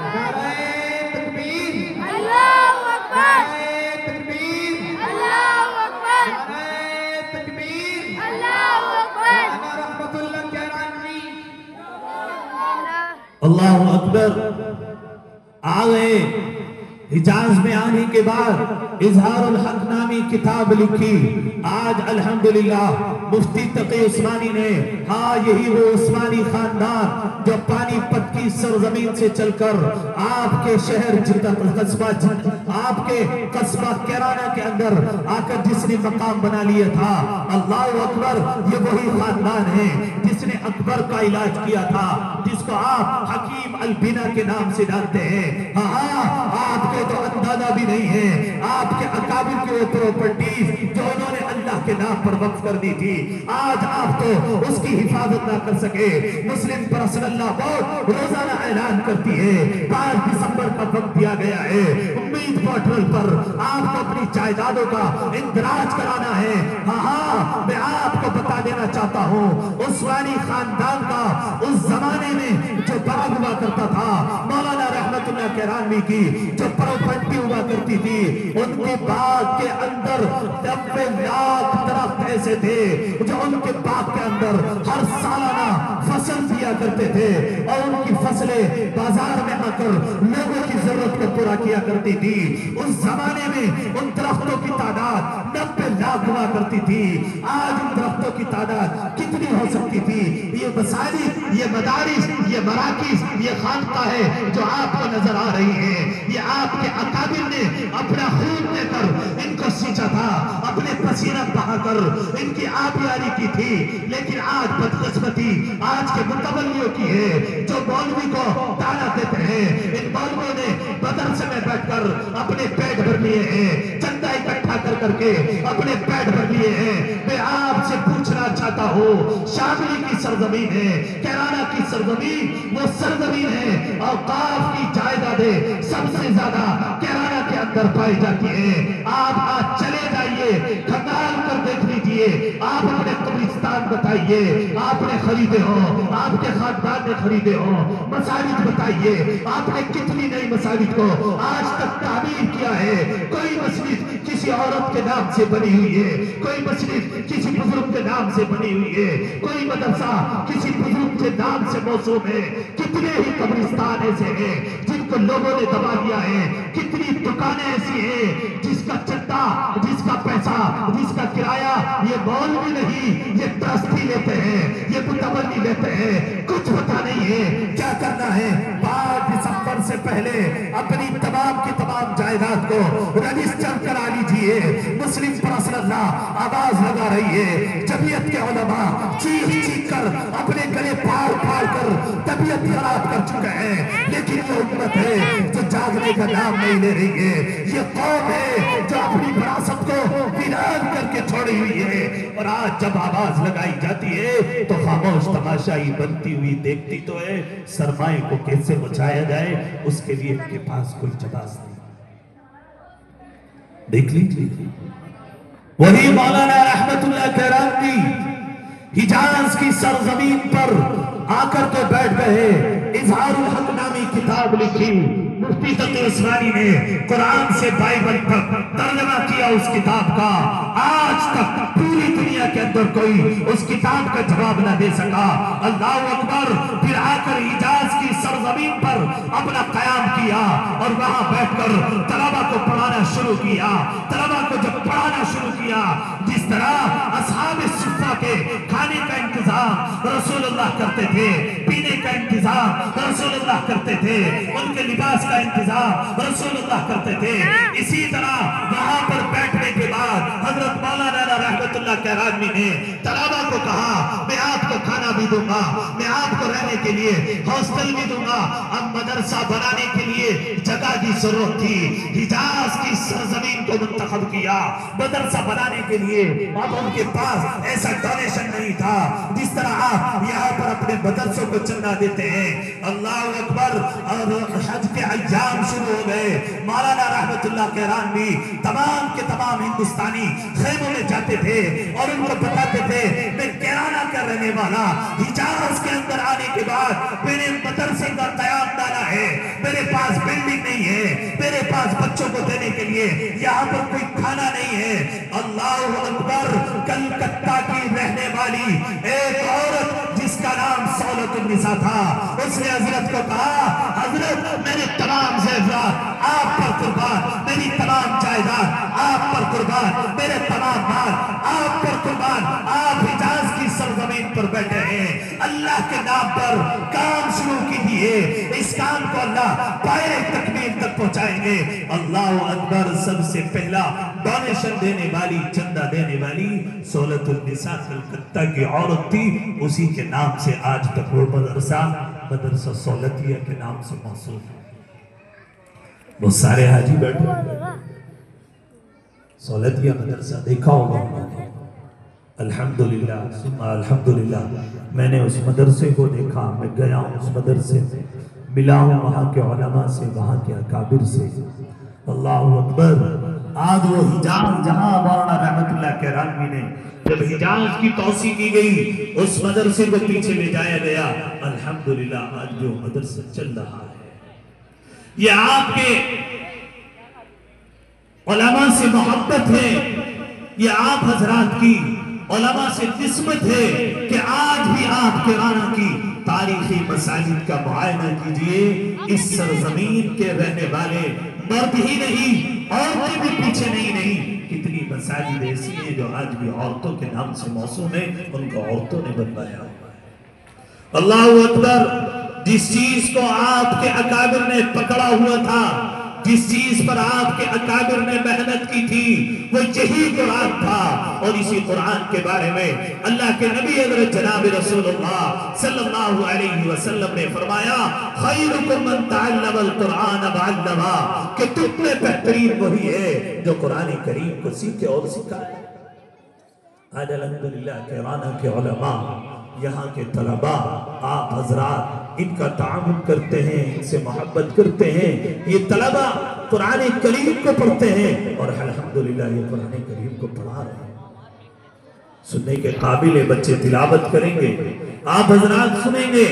اللہ اکبر۔ آگئے حجاز میں آنے کے بعد اظہار الحق نامی کتاب لکھی۔ آج الحمدللہ مفتی تقی عثمانی نے، ہاں یہی وہ عثمانی خاندان جو پانی پت کی سرزمین سے چل کر آپ کے شہر آپ کے قصبہ کیرانہ کے اندر آ کر جس نے مقام بنا لیا تھا۔ اللہ اکبر۔ یہ وہی خاندان ہے جس نے اکبر کا علاج کیا تھا، جس کو آپ حکیم البنا کے نام سے جانتے ہیں۔ ہاں آپ کے تو اندازہ بھی نہیں ہے، آپ کے اکابر کے پراپرٹیز جو انہوں نے اللہ کے نام پر وقف کر دی تھی، آج آپ تو اس کی حفاظت نہ کر سکے۔ مسلم پرسنل لا بورڈ روزانہ اعلان کرتی ہے 5 دسمبر کا وقت دیا گیا ہے، امید پورٹل پر آپ کو اپنی جائیدادوں کا اندراج کرانا ہے۔ ہاں میں آپ کو بتا بتا دینا چاہتا ہوں عثمانی خاندان کا اس زمانے میں جو باغ ہوا کرتا تھا، مولانا رحمت اللہ کرانوی کی جو پروپرٹی ہوا کرتی تھی، ان کے باغ کے اندر 90 لاکھ درخت ایسے تھے جو ان کے باغ کے اندر ہر سالانہ فصل دیا کرتے تھے، اور ان کی فصلیں بازار میں آ کر لوگوں کی ضرورت کو پورا کیا کرتی تھی۔ اس زمانے میں ان درختوں کی تعداد 90 لاکھ ہوا کرتی تھی۔ آج ان درختوں کی تعداد کتنی ہو سکتی تھی؟ یہ مساجد، یہ مدارس، یہ مراکز، یہ خانقاہیں جو آپ کو نظر آ رہی ہیں، یہ آپ کے اکابر نے اپنا خون دے کر ان کو سینچا تھا، اپنے پسینہ بہا کر ان کی آبیاری کی تھی۔ لیکن آج بدقسمتی آج کے متولیوں کی ہے جو مولوی کو تانا دیتے ہیں۔ ان مولویوں نے مدرسے میں بیٹھ کر اپنے پیٹ بھر لیے ہیں، چندہ اکٹھا کر کر کے اپنے پیٹ بھر لیے ہیں۔ میں آپ سے پوچھنا چاہتا ہوں، شاملی کی سرزمین ہے، کیرانہ کی سرزمین وہ سرزمین ہے، اوقاف کی جائیدادیں سب سے زیادہ کیرانہ کے اندر پائی جاتی ہیں۔ آپ آج چلے جائیے، کھنگال کر دیکھ لیجئے، آپ اپنے قبرستان بتائیے آپ نے خریدے ہو، آپ کے خاندان نے خریدے ہو، مساجد بتائیے آپ نے کتنی نئی مساجد کو آج تک تعمیر کیا ہے؟ کوئی مسجد کسی عورت کے نام سے بنی ہوئی ہے، کوئی مسجد کسی بزرگ کے نام سے بنی ہوئی ہے، کوئی مدرسہ کسی بزرگ کے نام سے موسوم ہے۔ کتنے ہی قبرستان ایسے ہیں جن کو لوگوں نے دبا دیا ہے، کتنی دکانیں ایسی ہیں جس کا چندہ، جس کا پیسہ، جس کا کرایہ یہ مولوی نہیں، یہ ٹرسٹی لیتے ہیں، یہ متولی لیتے ہیں۔ کچھ پتہ نہیں ہے کیا کرنا ہے۔ 5 دسمبر سے پہلے اپنی تمام کی تمام جائیداد کو رجسٹر کرا لیجئے۔ مسلم پرسنل اللہ آواز لگا رہی ہے، جمعیت کے علماء چیخ چیخ کر اپنے گلے پھاڑ پھاڑ کر طبیعت خراب کر چکے ہیں، لیکن یہ امت ہے جو جاگنے کا نام نہیں لے رہی ہے، یہ قوم ہے جو اپنی وراثت کو ویران کر کے چھوڑی ہوئی ہے۔ اور آج جب آواز لگائی جاتی ہے تو خاموش تماشائی بنتی ہوئی دیکھتی تو ہے، سرمائے کو کیسے بچایا جائے اس کے لیے ان کے پاس کوئی جواز نہیں۔ دیکھ لیجیے وہی مولانا رحمت اللہ کرانوی حجاز کی سرزمین پر آ کر کے بیٹھ گئے، اظہار الحق نامی کتاب لکھی، مفتی تقی عثمانی نے قرآن سے بائبل تک ترجمہ کیا اس کتاب کا۔ آج تک پوری دنیا کے اندر کوئی اس کتاب کا جواب نہ دے سکا۔ اللہ اکبر۔ پھر آ کر حجاز کی سرزمین پر اپنا قیام کیا اور وہاں بیٹھ کر طلبہ کو پڑھانا شروع کیا۔ طلبہ کو جب پڑھانا شروع کیا، جس طرح اصحاب صفہ کے کھانے کا انتظام رسول اللہ کرتے تھے، پینے کا انتظام رسول اللہ کرتے تھے، ان کے لباس کا انتظام رسول اللہ کرتے تھے، اسی طرح وہاں پر بیٹھنے کے بعد حضرت مولانا رحمت اللہ کرانوی نے طلبہ کو کہا میں آپ کو کھانا بھی دوں گا، میں آپ کو رہنے کے لیے ہاسٹل بھی دوں گا۔ اب مدرسہ بنانے کے لیے جگہ کی ضرورت تھی، حجاز کی سرزمین کو منتخب کیا مدرسہ بنانے کے لیے۔ اب ان کے پاس ایسا ڈونیشن نہیں تھا جس طرح آپ یہاں پر اپنے مدرسوں کو چندہ دیتے ہیں۔ اللہ اکبر۔ اور حج کے ایام شروع ہو گئے۔ مولانا رحمت اللہ کرانوی تمام کے تمام ہندوستانی خیموں میں جاتے تھے اور ان کو بتاتے تھے میں کیرانہ کا رہنے والا، حجاز کے اندر آنے کے بعد میں نے مدرسے کا قیام ڈالا ہے، میرے پاس بلڈنگ نہیں ہے، میرے پاس بچوں کو دینے کے لیے یہاں پر کوئی کھانا نہیں ہے۔ اللہ اکبر۔ کلکتہ کی رہنے والی ایک عورت جس کا نام سولت النساء تھا، اس نے حضرت کو کہا حضرت میرے تمام زیورات آپ پر قربان، میری تمام جائیداد آپ پر قربان، میرے تمام مال آپ پر قربان۔ آپ حجاز کی سرزمین پر بیٹھے ہیں، اللہ کے نام پر کام شروع کیجیے، اس کام کو اللہ پائے تکمیل تک پہنچائیں گے۔ اللہ اکبر۔ سب سے پہلا ڈونیشن دینے والی، چندہ دینے والی سولت النساء کلکتہ کی عورت تھی، اسی کے نام سے آج تک وہ مدرسہ سولتیہ کے نام سے موصوف ہے۔ وہ سارے حاجی بیٹھے سولتیہ مدرسہ دیکھا ہوگا، الحمدللہ ثم الحمدللہ۔ میں نے اس مدرسے کو دیکھا، میں گیا ہوں اس مدرسے میں، ملا ہوں وہاں کے علماء سے، وہاں کے اکابر سے۔ اللہ اکبر۔ آج وہ حجاز جہاں مولانا رحمت اللہ کیرانوی نے جب حجاز کی توسیع کی گئی اس مدرسے کو پیچھے لے جایا گیا. الحمدللہ آج جو مدرسہ چل رہا ہے یہ آپ کے علماء سے محبت ہے, یہ آپ حضرات کی علماء سے نسبت ہے کہ آج بھی آپ کیرانہ کی تاریخی مساجد کا معائنہ کیجئے. اس سرزمین کے رہنے والے مرد ہی نہیں عورتیں بھی پیچھے نہیں. کتنی مساجد ایسی ہیں جو آج بھی عورتوں کے نام سے موسوم ہیں, ان کو عورتوں نے بنوایا ہوا ہے. اللہ اکبر. جس چیز کو آپ کے اکابر نے پکڑا ہوا تھا, جس چیز پر آپ کے اکابر نے محنت کی تھی, وہ یہی قرآن تھا. اور اسی قرآن کے بارے میں اللہ کے نبی حضرت جناب رسول اللہ صلی اللہ علیہ وسلم نے فرمایا خیرکم من تعلم القرآن وعلمہ, کہ تم میں بہترین وہی ہے جو قرآن کریم کو سیکھے اور سکھائے. آج الحمدللہ کیرانہ کے علماء, یہاں کے طلباء, آپ حضرات ان کا تعامل کرتے ہیں, ان سے محبت کرتے ہیں. یہ طلباء قرآن کریم کو پڑھتے ہیں اور الحمدللہ یہ قرآن کریم کو پڑھا رہے ہیں. سننے کے قابل ہے, بچے تلاوت کریں گے, آپ حضرات سنیں گے.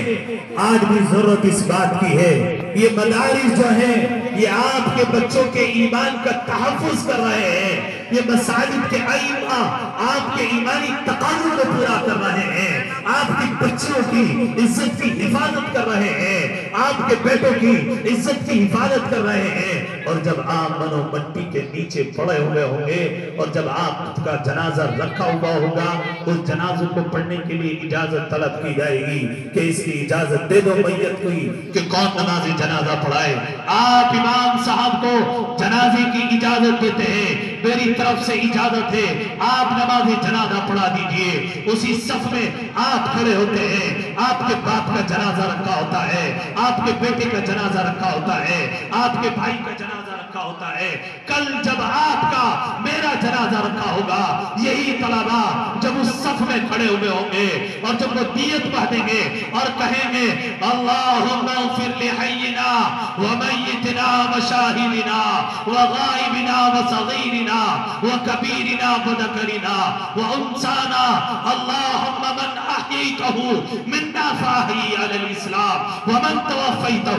آج بھی ضرورت اس بات کی ہے, یہ مدارس جو ہیں یہ آپ کے بچوں کے ایمان کا تحفظ کر رہے ہیں. یہ مساجد کے ائمہ آپ کے ایمانی تقاضوں کو پورا کر رہے ہیں, آپ کی بچوں کی عزت کی حفاظت کر رہے ہیں, آپ کے بیٹوں کی عزت کی حفاظت کر رہے ہیں. اور جب آپ منو مٹی کے نیچے پڑے ہوئے ہوں گے اور جب آپ کا جنازہ رکھا ہوا ہوگا, اس جنازے کو پڑھنے کے لیے اجازت طلب کی جائے گی کہ اس کی اجازت دے دو میت کو کہ کون نماز جنازہ پڑھائے. آپ امام صاحب کو جنازے کی اجازت دیتے ہیں, میری طرف سے اجازت ہے, آپ نماز جنازہ پڑھا دیجئے. اسی صف میں آپ کھڑے ہوتے ہیں, آپ کے باپ کا جنازہ رکھا ہوتا ہے, آپ کے بیٹے کا جنازہ رکھا ہوتا ہے, آپ کے بھائی کا جنازہ رکھا ہوتا ہے. کل جب آپ کا میرا جنازہ رکھا ہوگا, یہی طلباء جب اس صف میں کھڑے ہوئے ہوں گے اور جب وہ دیت پڑھیں گے اور کہیں گے اللہم اغفر لحینا ومیتنا وشاہدنا وغائبنا وصغیرنا وکبیرنا وذکرنا وانسانا اللہم من احییتہ منا فاحیی علی الاسلام ومن توفیتہ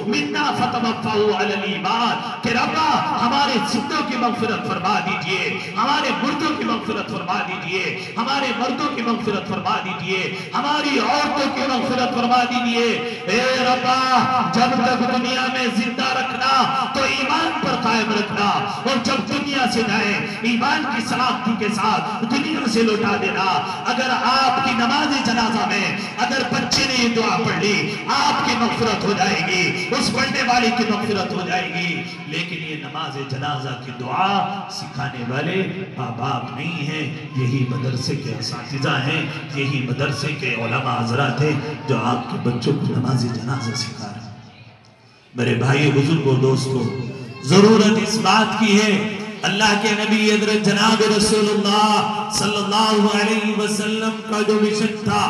منا فتوفہ علی الایمان. کہ ربا ہمارے زندوں کی مغفرت فرما دیجئے, ہمارے مردوں کی مغفرت فرما دیجئے, ہمارے مردوں کی مغفرت فرما دیجئے, ہماری عورتوں کی مغفرت فرما دیجئے. اے ربا جب تک دنیا میں زندہ رکھنا تو ایمان پر قائم رکھنا, اور جب دنیا سے جائیں ایمان کی سلامتی کے ساتھ دنیا سے لوٹا دینا. اگر آپ کی نماز جنازہ میں اگر بچے نے یہ دعا پڑھ لی, آپ کی مغفرت ہو جائے گی, اس پڑھنے والے کی مغفرت ہو جائے گی. لیکن یہ نماز جنازہ کی دعا سکھانے والے ماں باپ نہیں ہیں, یہی مدرسے کے اساتذہ ہیں, یہی مدرسے کے علماء حضرات ہیں جو آپ کے بچوں کو نماز جنازہ سکھا رہے ہیں. میرے بھائی بزرگوں دوستوں, ضرورت اس بات کی ہے, اللہ کے نبی حضرت جناب رسول اللہ صلی اللہ علیہ وسلم کا جو مشن تھا,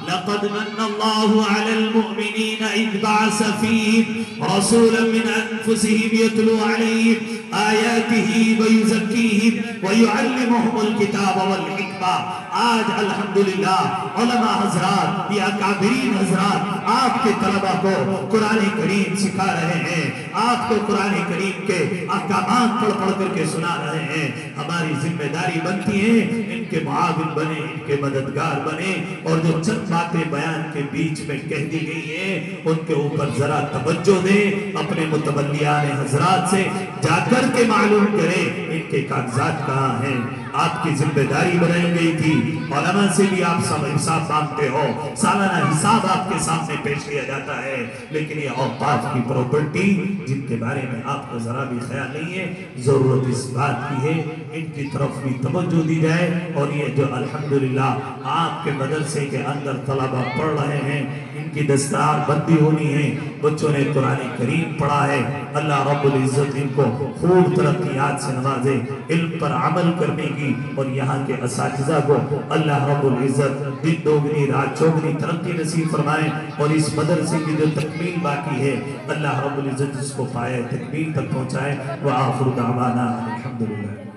لقد من الله على المؤمنين إذ بعث فيهم رسولا من أنفسهم يتلو عليهم آياته ويزكيهم ويعلمهم الكتاب والحكمة. آج الحمدللہ علماء حضرات یا اکابرین حضرات آپ کے طلبہ کو قرآن کریم سکھا رہے ہیں, آپ کو قرآن کریم کے احکامات پڑھ پڑھ کر کے سنا رہے ہیں. ہماری ذمہ داری بنتی ہے ان کے معاون بنے, ان کے مددگار بنے, اور جو چند باتیں بیان کے بیچ میں کہہ دی گئی ہیں ان کے اوپر ذرا توجہ دیں. اپنے متولیان حضرات سے جا کر کے معلوم کریں ان کے کاغذات کہاں ہیں. آپ کی ذمہ داری بنائی گئی تھی, علماء سے بھی آپ سب حساب مانگتے ہو, سالانہ حساب آپ کے سامنے پیش کیا جاتا ہے, لیکن یہ اوقاف کی پراپرٹی جن کے بارے میں آپ کو ذرا بھی خیال نہیں ہے, ضرورت اس بات کی ہے ان کی طرف بھی توجہ دی جائے. اور یہ جو الحمدللہ آپ کے مدرسے کے اندر طلبہ پڑھ رہے ہیں, ان کی دستار بندی ہونی ہے, بچوں نے قرآن کریم پڑھا ہے, اللہ رب العزت ان کو خوب ترقیات سے نوازے, علم پر عمل کرنے کی, اور یہاں کے اساتذہ کو اللہ رب العزت دن دوگنی رات چوگنی ترقی نصیب فرمائے. اور اس مدرسے کی جو تکمیل باقی ہے اللہ رب العزت اس کو پائے تکمیل تک پہنچائے. وآخر دعوانا الحمدللہ.